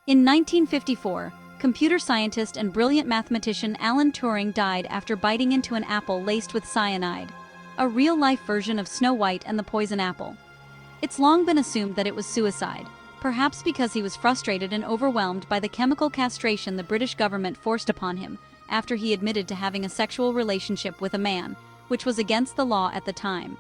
In 1954, computer scientist and brilliant mathematician Alan Turing died after biting into an apple laced with cyanide, a real-life version of Snow White and the poison apple. It's long been assumed that it was suicide, perhaps because he was frustrated and overwhelmed by the chemical castration the British government forced upon him after he admitted to having a sexual relationship with a man, which was against the law at the time.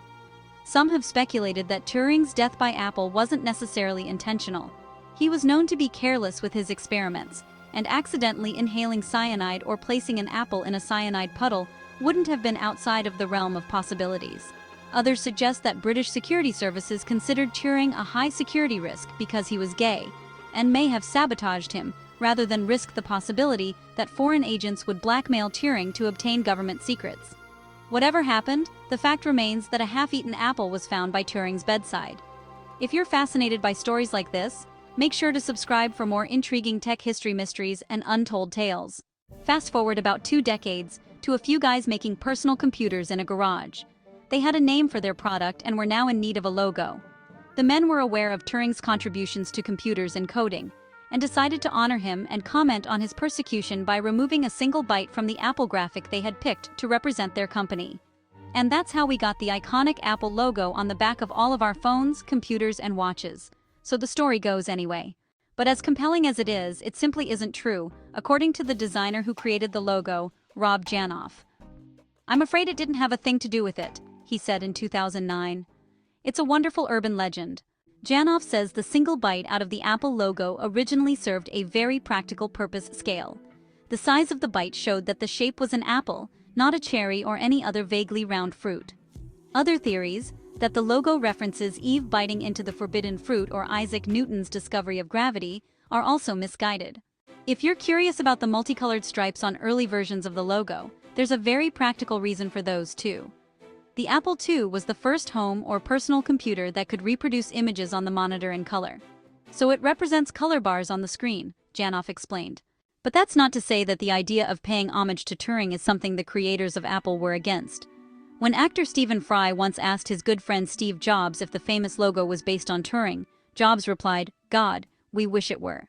Some have speculated that Turing's death by apple wasn't necessarily intentional. He was known to be careless with his experiments, and accidentally inhaling cyanide or placing an apple in a cyanide puddle wouldn't have been outside of the realm of possibilities. Others suggest that British security services considered Turing a high-security risk because he was gay, and may have sabotaged him rather than risk the possibility that foreign agents would blackmail Turing to obtain government secrets. Whatever happened, the fact remains that a half-eaten apple was found by Turing's bedside. If you're fascinated by stories like this, make sure to subscribe for more intriguing tech history mysteries and untold tales. Fast forward about 2 decades to a few guys making personal computers in a garage. They had a name for their product and were now in need of a logo. The men were aware of Turing's contributions to computers and coding, and decided to honor him and comment on his persecution by removing a single byte from the Apple graphic they had picked to represent their company. And that's how we got the iconic Apple logo on the back of all of our phones, computers, and watches. So the story goes anyway. But as compelling as it is, it simply isn't true, according to the designer who created the logo, Rob Janoff. "I'm afraid it didn't have a thing to do with it," he said in 2009. It's a wonderful urban legend. Janoff says the single byte out of the Apple logo originally served a very practical purpose scale. The size of the byte showed that the shape was an apple, not a cherry or any other vaguely round fruit. Other theories, that the logo references Eve biting into the forbidden fruit or Isaac Newton's discovery of gravity, are also misguided. If you're curious about the multicolored stripes on early versions of the logo, there's a very practical reason for those too. The Apple II was the first home or personal computer that could reproduce images on the monitor in color. So it represents color bars on the screen, Janoff explained. But that's not to say that the idea of paying homage to Turing is something the creators of Apple were against. When actor Stephen Fry once asked his good friend Steve Jobs if the famous logo was based on Turing, Jobs replied, "God, we wish it were."